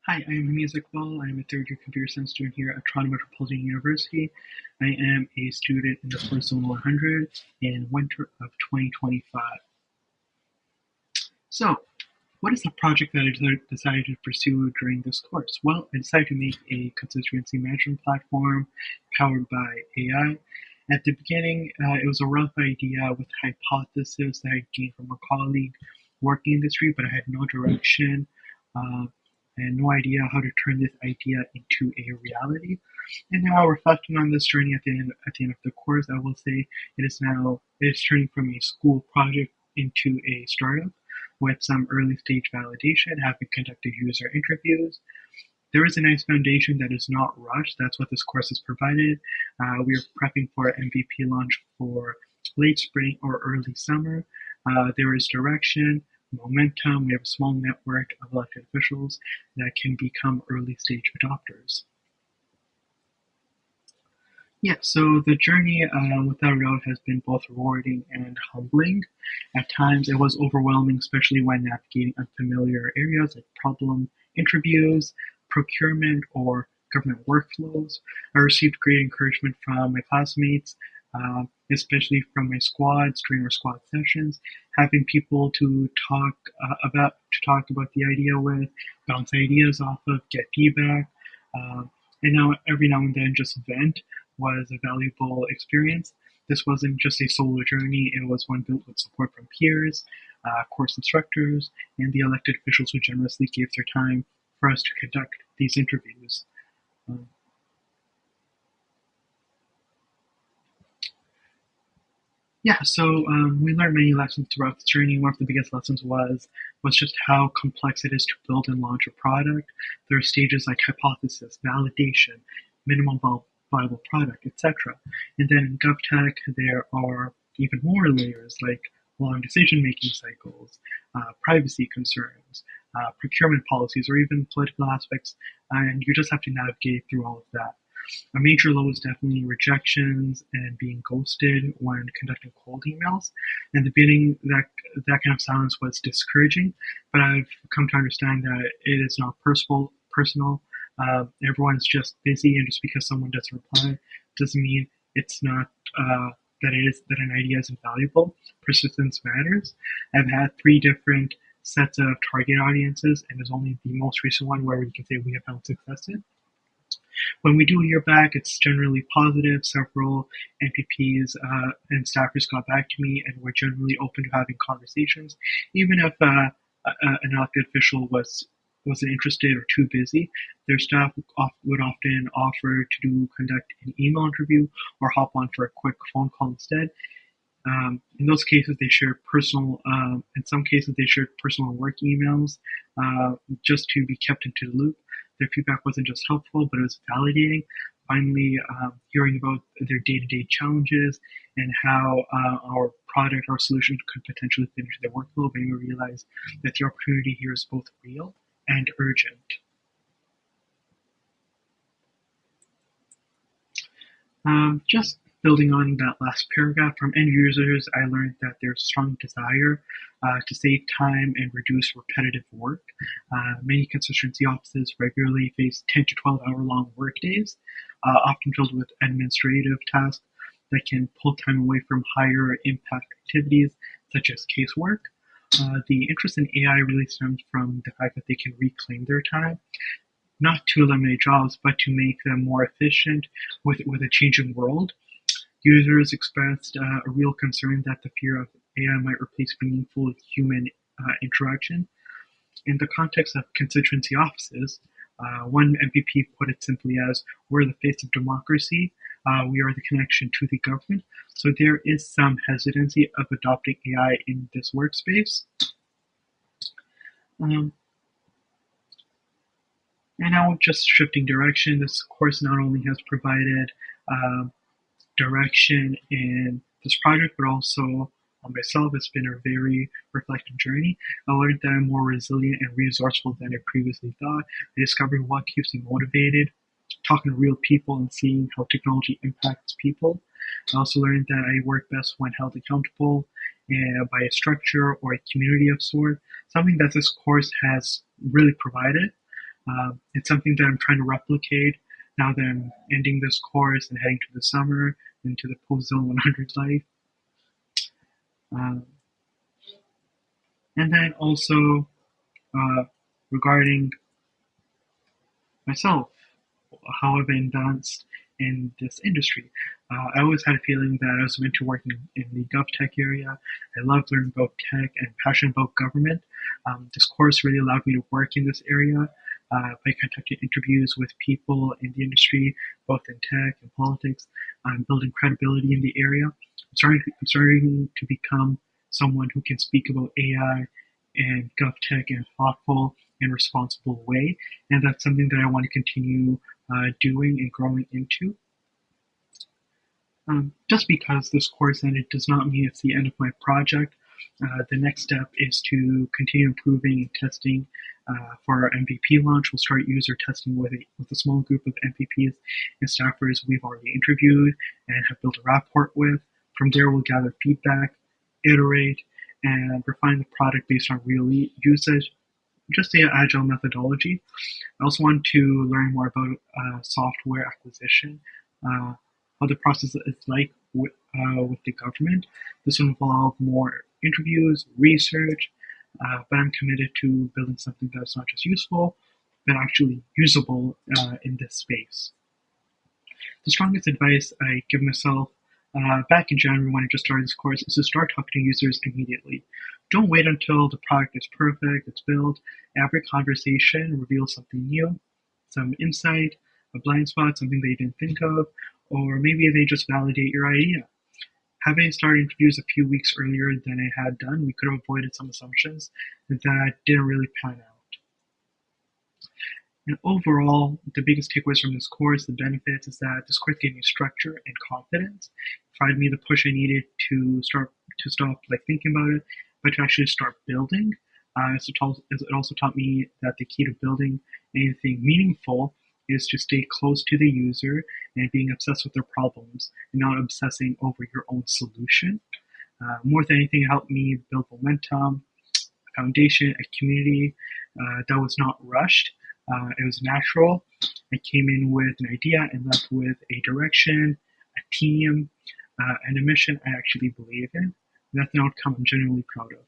Hi, I am Hameez. I am a third-year computer science student here at Toronto Metropolitan University. I am a student in the course ZON 100 in winter of 2025. So, what is the project that I decided to pursue during this course? Well, I decided to make a constituency management platform powered by AI. At the beginning, it was a rough idea with hypothesis that I gained from a colleague working in the industry, but I had no direction uh, and no idea how to turn this idea into a reality. And now, reflecting on this journey at the end of the course, I will say it is turning from a school project into a startup with some early stage validation, having conducted user interviews. There is a nice foundation that is not rushed. That's what this course has provided. We are prepping for MVP launch for late spring or early summer. There is direction, momentum. We have a small network of elected officials that can become early stage adopters. Yeah, so the journey, without a doubt, has been both rewarding and humbling. At times, it was overwhelming, especially when navigating unfamiliar areas like problem interviews, procurement, or government workflows. I received great encouragement from my classmates, especially from my squads during our squad sessions. Having people to talk about the idea with, bounce ideas off of, get feedback, uh, and now every now and then just vent was a valuable experience. This wasn't just a solo journey, it was one built with support from peers, course instructors, and the elected officials who generously gave their time for us to conduct these interviews. Um, yeah, so we learned many lessons throughout the journey. One of the biggest lessons was just how complex it is to build and launch a product. There are stages like hypothesis, validation, minimum viable product, etc. And then in GovTech, there are even more layers like long decision-making cycles, privacy concerns, procurement policies, or even political aspects, and you just have to navigate through all of that. A major low is definitely rejections and being ghosted when conducting cold emails. In the beginning, that kind of silence was discouraging, but I've come to understand that it is not personal. Everyone's just busy, and just because someone doesn't reply doesn't mean it's not that an idea isn't valuable. Persistence matters. I've had three different sets of target audiences, and there's only the most recent one where we can say we have found success in. When we do hear back, it's generally positive. Several NPPs and staffers got back to me and were generally open to having conversations, even if an elected official wasn't interested or too busy. Their staff would often offer to conduct an email interview or hop on for a quick phone call instead. In those cases, they shared personal. In some cases, they shared personal work emails just to be kept into the loop. Their feedback wasn't just helpful, but it was validating. Finally, hearing about their day-to-day challenges and how our product, our solution could potentially fit into their workflow, made me realize that the opportunity here is both real and urgent. Just building on that last paragraph, from end users, I learned that there's strong desire to save time and reduce repetitive work. Many constituency offices regularly face 10 to 12-hour long workdays, often filled with administrative tasks that can pull time away from higher impact activities such as casework. The interest in AI really stems from the fact that they can reclaim their time, not to eliminate jobs, but to make them more efficient with a changing world. Users expressed a real concern that the fear of AI might replace meaningful human interaction. In the context of constituency offices, one MPP put it simply as, "We're the face of democracy. We are the connection to the government." So there is some hesitancy of adopting AI in this workspace. Um, and now, just shifting direction, this course not only has provided direction in this project, but also on myself. It's been a very reflective journey. I learned that I'm more resilient and resourceful than I previously thought. I discovered what keeps me motivated, talking to real people and seeing how technology impacts people. I also learned that I work best when held accountable by a structure or a community of sort, something that this course has really provided. It's something that I'm trying to replicate now that I'm ending this course and heading to the summer into the post Zone 100 life. Um, and then also uh, regarding myself, how I've advanced in this industry. I always had a feeling that I was meant to work in the GovTech area. I love learning about tech and passionate about government. This course really allowed me to work in this area by conducting interviews with people in the industry, both in tech and politics, building credibility in the area. I'm starting to become someone who can speak about AI and GovTech in a thoughtful and responsible way, and that's something that I want to continue doing and growing into. Just because this course ended does not mean it's the end of my project. The next step is to continue improving and testing for our MVP launch. We'll start user testing with a small group of MVPs and staffers we've already interviewed and have built a rapport with. From there, we'll gather feedback, iterate, and refine the product based on real usage, just the agile methodology. I also want to learn more about software acquisition, how the process is like with the government. This will involve more interviews, research, but I'm committed to building something that's not just useful, but actually usable in this space. The strongest advice I give myself back in January when I just started this course is to start talking to users immediately. Don't wait until the product is perfect, it's built. Every conversation reveals something new, some insight, a blind spot, something they didn't think of, or maybe they just validate your idea. Having started interviews a few weeks earlier than I had done, we could have avoided some assumptions that didn't really pan out. And overall, the biggest takeaways from this course, the benefits, is that this course gave me structure and confidence, provided me the push I needed to stop like thinking about it, but to actually start building. It also taught me that the key to building anything meaningful is to stay close to the user and being obsessed with their problems and not obsessing over your own solution. More than anything, it helped me build momentum, a foundation, a community that was not rushed. It was natural. I came in with an idea and left with a direction, a team, and a mission I actually believe in. And that's an outcome I'm genuinely proud of.